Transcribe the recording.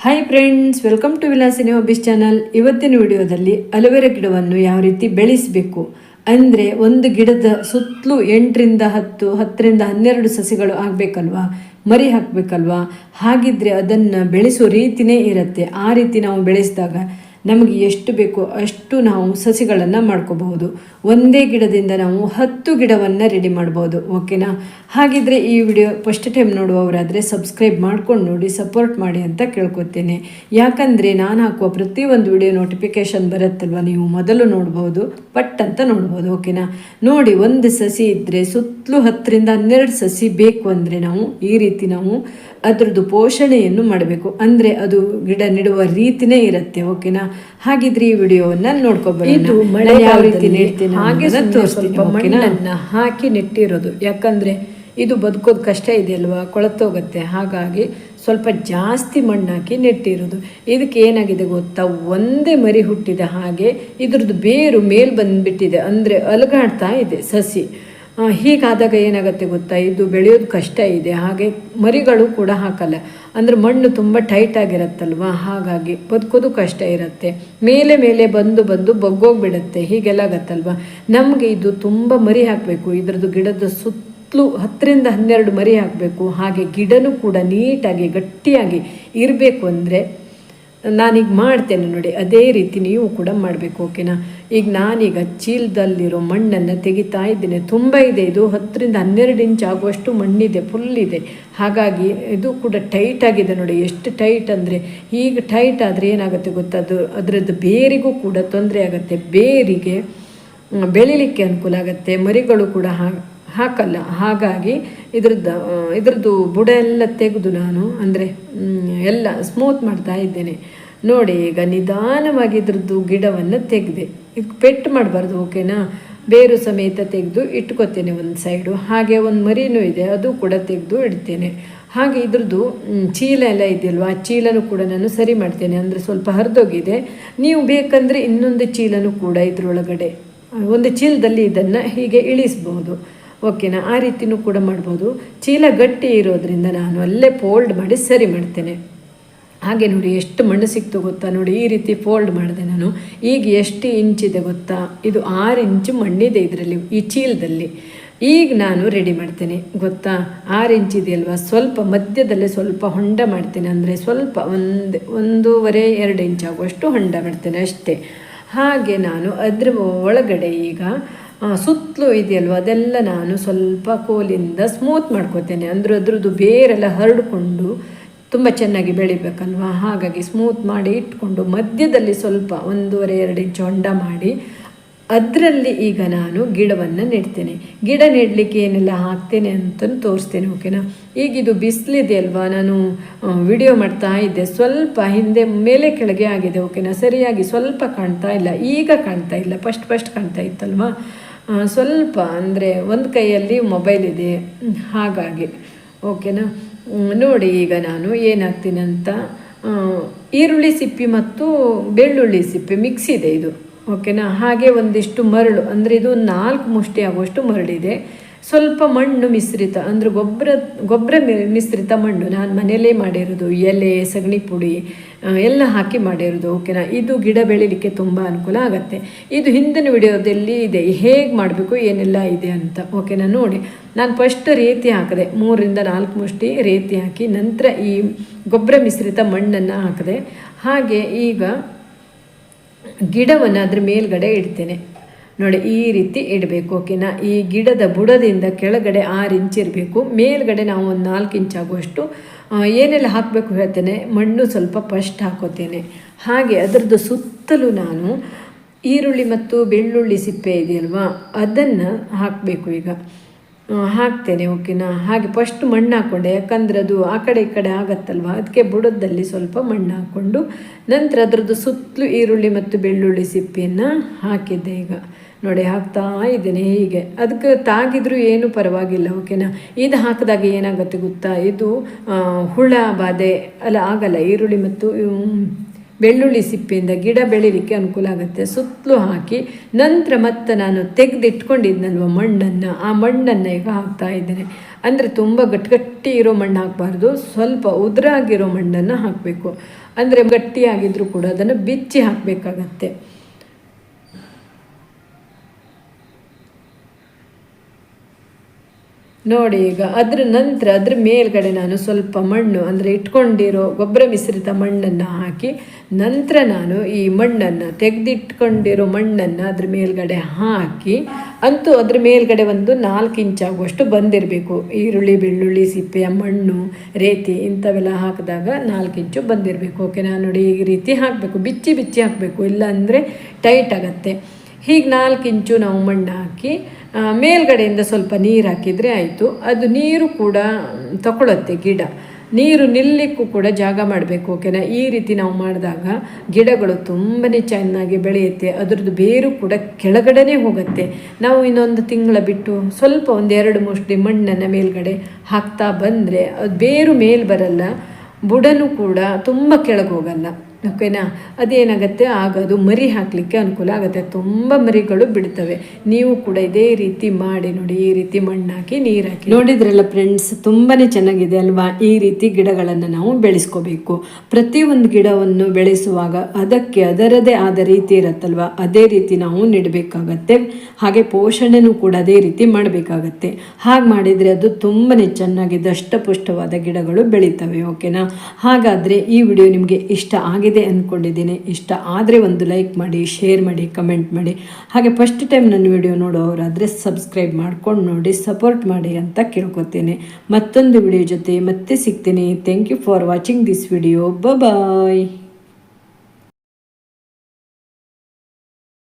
Hi friends, welcome to Vilasini hobbies channel. ಇವತ್ತಿನ ವಿಡಿಯೋದಲ್ಲಿ aloe vera ಗಿಡವನ್ನು ಯಾವ ರೀತಿ ಬೆಳೆಸಬೇಕು ಅಂದರೆ, ಒಂದು ಗಿಡದ ಸುತ್ತಲೂ 8ರಿಂದ 10, 10ರಿಂದ 12 ಸಸಿಗಳು ಆಗಬೇಕಲ್ವಾ, ಮರಿ ಹಾಕಬೇಕಲ್ವಾ. ಹಾಗಿದ್ರೆ ಅದನ್ನು ಬೆಳೆಸೋ ರೀತಿಯೇ ಇರುತ್ತೆ. ಆ ರೀತಿ ನಾವು ಬೆಳೆಸಿದಾಗ ನಮಗೆ ಎಷ್ಟು ಬೇಕೋ ಅಷ್ಟು ನಾವು ಸಸಿಗಳನ್ನು ಮಾಡ್ಕೋಬಹುದು. ಒಂದೇ ಗಿಡದಿಂದ ನಾವು 10 ಗಿಡವನ್ನು ರೆಡಿ ಮಾಡ್ಬೋದು. ಓಕೆನಾ? ಹಾಗಿದ್ರೆ ಈ ವಿಡಿಯೋ ಫಸ್ಟ್ ಟೈಮ್ ನೋಡುವವರಾದರೆ ಸಬ್ಸ್ಕ್ರೈಬ್ ಮಾಡ್ಕೊಂಡು ನೋಡಿ, ಸಪೋರ್ಟ್ ಮಾಡಿ ಅಂತ ಕೇಳ್ಕೊತೇನೆ. ಯಾಕಂದರೆ ನಾನು ಹಾಕುವ ಪ್ರತಿಯೊಂದು ವಿಡಿಯೋ ನೋಟಿಫಿಕೇಷನ್ ಬರುತ್ತಲ್ವ, ನೀವು ಮೊದಲು ನೋಡ್ಬೋದು, ಪಟ್ ಅಂತ ನೋಡ್ಬೋದು. ಓಕೆನಾ? ನೋಡಿ, ಒಂದು ಸಸಿ ಇದ್ದರೆ ಸುತ್ತಲೂ 10ರಿಂದ 12 ಸಸಿ ಬೇಕು ಅಂದರೆ ನಾವು ಈ ರೀತಿ ನಾವು ಅದರದ್ದು ಪೋಷಣೆಯನ್ನು ಮಾಡಬೇಕು. ಅಂದರೆ ಅದು ಗಿಡ ನೆಡುವ ರೀತಿಯೇ ಇರುತ್ತೆ. ಓಕೆನಾ? ಹಾಗಿದ್ರೆ ಈ ವಿಡಿಯೋವನ್ನು ನೋಡ್ಕೊಬೇಡಿ. ಇದು ಮಳೆ ಯಾವ ರೀತಿ ನೆಡ್ತೀನಿ ಹಾಗೆ ತೋರಿಸ್ತೀನಿ. ಮಣ್ಣನ್ನು ಹಾಕಿ ನೆಟ್ಟಿರೋದು, ಯಾಕಂದರೆ ಇದು ಬದುಕೋದು ಕಷ್ಟ ಇದೆ ಅಲ್ವಾ, ಕೊಳತೋಗುತ್ತೆ. ಹಾಗಾಗಿ ಸ್ವಲ್ಪ ಜಾಸ್ತಿ ಮಣ್ಣು ಹಾಕಿ ನೆಟ್ಟಿರೋದು. ಇದಕ್ಕೆ ಏನಾಗಿದೆ ಗೊತ್ತಾ, ಒಂದೇ ಮರಿ ಹುಟ್ಟಿದ ಹಾಗೆ ಇದ್ರದ್ದು ಬೇರು ಮೇಲೆ ಬಂದುಬಿಟ್ಟಿದೆ, ಅಂದರೆ ಅಲುಗಾಡ್ತಾ ಇದೆ ಸಸಿ. ಹೀಗಾದಾಗ ಏನಾಗುತ್ತೆ ಗೊತ್ತಾ, ಇದು ಬೆಳೆಯೋದು ಕಷ್ಟ ಇದೆ. ಹಾಗೆ ಮರಿಗಳು ಕೂಡ ಹಾಕಲ್ಲ, ಅಂದರೆ ಮಣ್ಣು ತುಂಬ ಟೈಟ್ ಆಗಿರತ್ತಲ್ವ, ಹಾಗಾಗಿ ಬದುಕೋದು ಕಷ್ಟ ಇರುತ್ತೆ. ಮೇಲೆ ಮೇಲೆ ಬಂದು ಬಗ್ಗೋಗ್ಬಿಡುತ್ತೆ. ಹೀಗೆಲ್ಲ ಆಗತ್ತಲ್ವ. ನಮಗೆ ಇದು ತುಂಬ ಮರಿ ಹಾಕಬೇಕು. ಇದರದ್ದು ಗಿಡದ ಸುತ್ತಲೂ 10ರಿಂದ 12 ಮರಿ ಹಾಕಬೇಕು. ಹಾಗೆ ಗಿಡನೂ ಕೂಡ ನೀಟಾಗಿ ಗಟ್ಟಿಯಾಗಿ ಇರಬೇಕು. ಅಂದರೆ ನಾನೀಗ ಮಾಡ್ತೇನೆ ನೋಡಿ, ಅದೇ ರೀತಿ ನೀವು ಕೂಡ ಮಾಡಬೇಕು. ಓಕೆನಾ? ಈಗ ನಾನೀಗ ಚೀಲದಲ್ಲಿರೋ ಮಣ್ಣನ್ನು ತೆಗಿತಾ ಇದ್ದೇನೆ. ತುಂಬ ಇದೆ, ಇದು 10ರಿಂದ 12 ಇಂಚ್ ಆಗುವಷ್ಟು ಮಣ್ಣಿದೆ, ಫುಲ್ ಇದೆ. ಹಾಗಾಗಿ ಇದು ಕೂಡ ಟೈಟ್ ಆಗಿದೆ ನೋಡಿ, ಎಷ್ಟು ಟೈಟ್ ಅಂದರೆ. ಈಗ ಟೈಟ್ ಆದರೆ ಏನಾಗುತ್ತೆ ಗೊತ್ತಾ, ಅದರದ್ದು ಬೇರಿಗೂ ಕೂಡ ತೊಂದರೆ ಆಗುತ್ತೆ. ಬೇರಿಗೆ ಬೆಳಿಲಿಕ್ಕೆ ಅನುಕೂಲ ಆಗುತ್ತೆ, ಮರಿಗಳು ಕೂಡ ಹಾಕಲ್ಲ. ಹಾಗಾಗಿ ಇದ್ರದ್ದು ಬುಡ ಎಲ್ಲ ತೆಗೆದು ನಾನು ಅಂದರೆ ಎಲ್ಲ ಸ್ಮೂತ್ ಮಾಡ್ತಾ ಇದ್ದೇನೆ ನೋಡಿ. ಈಗ ನಿಧಾನವಾಗಿ ಇದ್ರದ್ದು ಗಿಡವನ್ನು ತೆಗೆದೆ. ಇದು ಪೆಟ್ಟು ಮಾಡಬಾರ್ದು. ಓಕೆನಾ? ಬೇರು ಸಮೇತ ತೆಗೆದು ಇಟ್ಕೊತೇನೆ ಒಂದು ಸೈಡು. ಹಾಗೆ ಒಂದು ಮರಿನೂ ಇದೆ, ಅದು ಕೂಡ ತೆಗೆದು ಇಡ್ತೇನೆ. ಹಾಗೆ ಇದ್ರದ್ದು ಚೀಲ ಎಲ್ಲ ಇದೆಯಲ್ವ, ಆ ಚೀಲನೂ ಕೂಡ ನಾನು ಸರಿ ಮಾಡ್ತೇನೆ. ಅಂದರೆ ಸ್ವಲ್ಪ ಹರಿದೋಗಿದೆ. ನೀವು ಬೇಕಂದರೆ ಇನ್ನೊಂದು ಚೀಲನೂ ಕೂಡ ಇದರೊಳಗಡೆ, ಒಂದು ಚೀಲದಲ್ಲಿ ಇದನ್ನು ಹೀಗೆ ಇಳಿಸ್ಬೋದು. ಓಕೆನಾ? ಆ ರೀತಿಯೂ ಕೂಡ ಮಾಡ್ಬೋದು. ಚೀಲ ಗಟ್ಟಿ ಇರೋದ್ರಿಂದ ನಾನು ಅಲ್ಲೇ ಫೋಲ್ಡ್ ಮಾಡಿ ಸರಿ ಮಾಡ್ತೇನೆ. ಹಾಗೆ ನೋಡಿ, ಎಷ್ಟು ಮಣ್ಣು ಸಿಕ್ತು ಗೊತ್ತಾ. ನೋಡಿ, ಈ ರೀತಿ ಫೋಲ್ಡ್ ಮಾಡಿದೆ ನಾನು. ಈಗ ಎಷ್ಟು ಇಂಚಿದೆ ಗೊತ್ತಾ, ಇದು 6 ಇಂಚು ಮಣ್ಣಿದೆ ಇದರಲ್ಲಿ, ಈ ಚೀಲದಲ್ಲಿ. ಈಗ ನಾನು ರೆಡಿ ಮಾಡ್ತೇನೆ ಗೊತ್ತಾ. 6 ಇಂಚಿದೆ ಅಲ್ವಾ, ಸ್ವಲ್ಪ ಮಧ್ಯದಲ್ಲೇ ಸ್ವಲ್ಪ ಹೊಂಡ ಮಾಡ್ತೇನೆ. ಅಂದರೆ ಸ್ವಲ್ಪ 1.5-2 ಇಂಚ್ ಆಗುವಷ್ಟು ಹೊಂಡ ಮಾಡ್ತೇನೆ ಅಷ್ಟೇ. ಹಾಗೆ ನಾನು ಅದರ ಒಳಗಡೆ ಈಗ ಸುತ್ತಲೂ ಇದೆಯಲ್ವ, ಅದೆಲ್ಲ ನಾನು ಸ್ವಲ್ಪ ಕೋಲಿಂದ ಸ್ಮೂತ್ ಮಾಡ್ಕೋತೇನೆ. ಅಂದರೆ ಅದ್ರದ್ದು ಬೇರೆಲ್ಲ ಹರಡಿಕೊಂಡು ತುಂಬ ಚೆನ್ನಾಗಿ ಬೆಳಿಬೇಕಲ್ವ. ಹಾಗಾಗಿ ಸ್ಮೂತ್ ಮಾಡಿ ಇಟ್ಕೊಂಡು ಮಧ್ಯದಲ್ಲಿ ಸ್ವಲ್ಪ 1.5-2 ಇಂಚ್ ಹೊಂಡ ಮಾಡಿ ಅದರಲ್ಲಿ ಈಗ ನಾನು ಗಿಡವನ್ನು ನೆಡ್ತೇನೆ. ಗಿಡ ನೆಡಲಿಕ್ಕೆ ಏನೆಲ್ಲ ಹಾಕ್ತೇನೆ ಅಂತ ತೋರಿಸ್ತೇನೆ. ಓಕೆನಾ? ಈಗಿದು ಬಿಸಿಲಿದೆ ಅಲ್ವಾ, ನಾನು ವಿಡಿಯೋ ಮಾಡ್ತಾ ಇದ್ದೆ, ಸ್ವಲ್ಪ ಹಿಂದೆ ಮೇಲೆ ಕೆಳಗೆ ಆಗಿದೆ. ಓಕೆನಾ? ಸರಿಯಾಗಿ ಸ್ವಲ್ಪ ಕಾಣ್ತಾ ಇಲ್ಲ, ಈಗ ಕಾಣ್ತಾ ಇಲ್ಲ, ಫಸ್ಟ್ ಕಾಣ್ತಾ ಇತ್ತಲ್ವ. ಸ್ವಲ್ಪ ಅಂದರೆ ಒಂದು ಕೈಯಲ್ಲಿ ಮೊಬೈಲ್ ಇದೆ, ಹಾಗಾಗಿ. ಓಕೆನಾ? ನೋಡಿ, ಈಗ ನಾನು ಏನಾಗ್ತೀನಿ ಅಂತ, ಈರುಳ್ಳಿ ಸಿಪ್ಪೆ ಮತ್ತು ಬೆಳ್ಳುಳ್ಳಿ ಸಿಪ್ಪೆ ಮಿಕ್ಸ್ ಇದೆ ಇದು. ಓಕೆನಾ? ಹಾಗೆ ಒಂದಿಷ್ಟು ಮರಳು, ಅಂದರೆ ಇದು 4 ಮುಷ್ಟಿ ಆಗುವಷ್ಟು ಮರಳಿದೆ. ಸ್ವಲ್ಪ ಮಣ್ಣು ಮಿಶ್ರಿತ, ಅಂದರೆ ಗೊಬ್ಬರ ಮಿಶ್ರಿತ ಮಣ್ಣು ನಾನು ಮನೆಯಲ್ಲೇ ಮಾಡಿರೋದು. ಎಲೆ, ಸಗಣಿ ಪುಡಿ ಎಲ್ಲ ಹಾಕಿ ಮಾಡಿರೋದು. ಓಕೆನಾ? ಇದು ಗಿಡ ಬೆಳಿಲಿಕ್ಕೆ ತುಂಬ ಅನುಕೂಲ ಆಗುತ್ತೆ. ಇದು ಹಿಂದಿನ ವಿಡಿಯೋದಲ್ಲಿ ಇದೆ, ಹೇಗೆ ಮಾಡಬೇಕು ಏನೆಲ್ಲ ಇದೆ ಅಂತ. ಓಕೆನಾ? ನೋಡಿ, ನಾನು ಫಸ್ಟ್ ರೇತಿ ಹಾಕಿದೆ, 3ರಿಂದ 4 ಮುಷ್ಟಿ ರೇತಿ ಹಾಕಿ ನಂತರ ಈ ಗೊಬ್ಬರ ಮಿಶ್ರಿತ ಮಣ್ಣನ್ನು ಹಾಕಿದೆ. ಹಾಗೆ ಈಗ ಗಿಡವನ್ನು ಅದ್ರ ಮೇಲ್ಗಡೆ ಇಡ್ತೇನೆ ನೋಡಿ, ಈ ರೀತಿ ಇಡಬೇಕು. ಓಕೆನಾ? ಈ ಗಿಡದ ಬುಡದಿಂದ ಕೆಳಗಡೆ 6 ಇಂಚ್ ಇರಬೇಕು, ಮೇಲ್ಗಡೆ ನಾವು ಒಂದು 4 ಇಂಚ್ ಆಗುವಷ್ಟು ಏನೆಲ್ಲ ಹಾಕಬೇಕು ಹೇಳ್ತೇನೆ. ಮಣ್ಣು ಸ್ವಲ್ಪ ಫಸ್ಟ್ ಹಾಕೋತೇನೆ. ಹಾಗೆ ಅದರದ್ದು ಸುತ್ತಲೂ ನಾನು ಈರುಳ್ಳಿ ಮತ್ತು ಬೆಳ್ಳುಳ್ಳಿ ಸಿಪ್ಪೆ ಇದೆಯಲ್ವಾ, ಅದನ್ನು ಹಾಕಬೇಕು. ಈಗ ಹಾಕ್ತೇನೆ. ಓಕೆನಾ? ಹಾಗೆ ಫಸ್ಟ್ ಮಣ್ಣು ಹಾಕ್ಕೊಂಡೆ, ಯಾಕಂದರೆ ಅದು ಆ ಕಡೆ ಈ ಕಡೆ ಆಗತ್ತಲ್ವ, ಅದಕ್ಕೆ ಬುಡದಲ್ಲಿ ಸ್ವಲ್ಪ ಮಣ್ಣು ಹಾಕ್ಕೊಂಡು ನಂತರ ಅದರದ್ದು ಸುತ್ತಲೂ ಈರುಳ್ಳಿ ಮತ್ತು ಬೆಳ್ಳುಳ್ಳಿ ಸಿಪ್ಪೆಯನ್ನು ಹಾಕಿದ್ದೆ. ಈಗ ನೋಡಿ, ಹಾಕ್ತಾ ಇದ್ದೇನೆ ಹೀಗೆ. ಅದಕ್ಕೆ ತಾಗಿದ್ರೂ ಏನೂ ಪರವಾಗಿಲ್ಲ. ಓಕೆನಾ? ಇದು ಹಾಕಿದಾಗ ಏನಾಗುತ್ತೆ ಗೊತ್ತಾ, ಇದು ಹುಳ ಬಾಧೆ ಅಲ್ಲ ಆಗಲ್ಲ. ಈರುಳ್ಳಿ ಮತ್ತು ಬೆಳ್ಳುಳ್ಳಿ ಸಿಪ್ಪೆಯಿಂದ ಗಿಡ ಬೆಳಿಲಿಕ್ಕೆ ಅನುಕೂಲ ಆಗುತ್ತೆ. ಸುತ್ತಲೂ ಹಾಕಿ ನಂತರ ಮತ್ತೆ ನಾನು ತೆಗೆದಿಟ್ಕೊಂಡಿದ್ನಲ್ವ ಮಣ್ಣನ್ನು, ಆ ಮಣ್ಣನ್ನು ಈಗ ಹಾಕ್ತಾ ಇದ್ದೇನೆ. ಅಂದರೆ ತುಂಬ ಗಟ್ಟಿ ಇರೋ ಮಣ್ಣು ಹಾಕಬಾರ್ದು, ಸ್ವಲ್ಪ ಉದುರಾಗಿರೋ ಮಣ್ಣನ್ನು ಹಾಕಬೇಕು. ಅಂದರೆ ಗಟ್ಟಿಯಾಗಿದ್ದರೂ ಕೂಡ ಅದನ್ನು ಬಿಚ್ಚಿ ಹಾಕಬೇಕಾಗತ್ತೆ. ನೋಡಿ, ಈಗ ಅದ್ರ ಮೇಲ್ಗಡೆ ನಾನು ಸ್ವಲ್ಪ ಮಣ್ಣು ಅಂದರೆ ಇಟ್ಕೊಂಡಿರೋ ಗೊಬ್ಬರ ಮಿಶ್ರಿತ ಮಣ್ಣನ್ನು ಹಾಕಿ, ನಂತರ ನಾನು ಈ ಮಣ್ಣನ್ನು ತೆಗೆದಿಟ್ಕೊಂಡಿರೋ ಮಣ್ಣನ್ನು ಅದ್ರ ಮೇಲ್ಗಡೆ ಹಾಕಿ, ಅಂತೂ ಅದ್ರ ಮೇಲ್ಗಡೆ ಒಂದು 4 ಇಂಚಾಗುವಷ್ಟು ಬಂದಿರಬೇಕು. ಈರುಳ್ಳಿ, ಬೆಳ್ಳುಳ್ಳಿ ಸಿಪ್ಪೆಯ ಮಣ್ಣು, ರೇತಿ ಇಂಥವೆಲ್ಲ ಹಾಕಿದಾಗ 4 ಇಂಚು ಬಂದಿರಬೇಕು. ಓಕೆ, ನಾನು ನೋಡಿ ಈ ರೀತಿ ಹಾಕಬೇಕು, ಬಿಚ್ಚಿ ಹಾಕಬೇಕು, ಇಲ್ಲ ಅಂದರೆ ಟೈಟ್ ಆಗುತ್ತೆ. ಹೀಗೆ 4 ಇಂಚು ನಾವು ಮಣ್ಣು ಹಾಕಿ ಮೇಲ್ಗಡೆಯಿಂದ ಸ್ವಲ್ಪ ನೀರು ಹಾಕಿದರೆ ಆಯಿತು. ಅದು ನೀರು ಕೂಡ ತಗೊಳುತ್ತೆ ಗಿಡ, ನೀರು ನಿಲ್ಲಕ್ಕೂ ಕೂಡ ಜಾಗ ಮಾಡಬೇಕು. ಓಕೆನಾ? ಈ ರೀತಿ ನಾವು ಮಾಡಿದಾಗ ಗಿಡಗಳು ತುಂಬಾ ಚೆನ್ನಾಗಿ ಬೆಳೆಯುತ್ತೆ. ಅದರದ್ದು ಬೇರು ಕೂಡ ಕೆಳಗಡೆನೇ ಹೋಗುತ್ತೆ. ನಾವು ಇನ್ನೊಂದು ತಿಂಗಳ ಬಿಟ್ಟು ಸ್ವಲ್ಪ 1-2 ಮುಷ್ಟಿ ಮಣ್ಣನ್ನು ಮೇಲ್ಗಡೆ ಹಾಕ್ತಾ ಬಂದರೆ ಅದು ಬೇರು ಮೇಲೆ ಬರಲ್ಲ, ಬುಡನೂ ಕೂಡ ತುಂಬ ಕೆಳಗೆ ಹೋಗಲ್ಲ. ಓಕೆನಾ? ಅದೇನಾಗುತ್ತೆ, ಆಗ ಅದು ಮರಿ ಹಾಕಲಿಕ್ಕೆ ಅನುಕೂಲ ಆಗುತ್ತೆ. ತುಂಬ ಮರಿಗಳು ಬಿಡ್ತವೆ. ನೀವು ಕೂಡ ಇದೇ ರೀತಿ ಮಾಡಿ ನೋಡಿ, ಈ ರೀತಿ ಮಣ್ಣು ಹಾಕಿ ನೀರು ಹಾಕಿ. ನೋಡಿದ್ರಲ್ಲ ಫ್ರೆಂಡ್ಸ್, ತುಂಬಾ ಚೆನ್ನಾಗಿದೆ ಅಲ್ವಾ? ಈ ರೀತಿ ಗಿಡಗಳನ್ನು ನಾವು ಬೆಳೆಸ್ಕೋಬೇಕು. ಪ್ರತಿಯೊಂದು ಗಿಡವನ್ನು ಬೆಳೆಸುವಾಗ ಅದಕ್ಕೆ ಅದರದೇ ಆದ ರೀತಿ ಇರುತ್ತಲ್ವ, ಅದೇ ರೀತಿ ನಾವು ನೆಡಬೇಕಾಗತ್ತೆ. ಹಾಗೆ ಪೋಷಣೆನೂ ಕೂಡ ಅದೇ ರೀತಿ ಮಾಡಬೇಕಾಗತ್ತೆ. ಹಾಗೆ ಮಾಡಿದರೆ ಅದು ತುಂಬಾ ಚೆನ್ನಾಗಿ ದಷ್ಟಪುಷ್ಟವಾದ ಗಿಡಗಳು ಬೆಳೀತವೆ. ಓಕೆನಾ? ಹಾಗಾದರೆ ಈ ವಿಡಿಯೋ ನಿಮಗೆ ಇಷ್ಟ ಆಗಿದೆ ಅಂದ್ಕೊಂಡಿದ್ದೀನಿ. ಇಷ್ಟ ಆದರೆ ಒಂದು ಲೈಕ್ ಮಾಡಿ, ಶೇರ್ ಮಾಡಿ, ಕಮೆಂಟ್ ಮಾಡಿ. ಹಾಗೆ ಫಸ್ಟ್ ಟೈಮ್ ನನ್ನ ವಿಡಿಯೋ ನೋಡೋರಾದರೆ ಸಬ್ಸ್ಕ್ರೈಬ್ ಮಾಡ್ಕೊಂಡು ನೋಡಿ, ಸಪೋರ್ಟ್ ಮಾಡಿ ಅಂತ ಕೇಳ್ಕೊತೀನಿ. ಮತ್ತೊಂದು ವಿಡಿಯೋ ಜೊತೆ ಮತ್ತೆ ಸಿಗ್ತೀನಿ. Thank you for watching this video. Bye.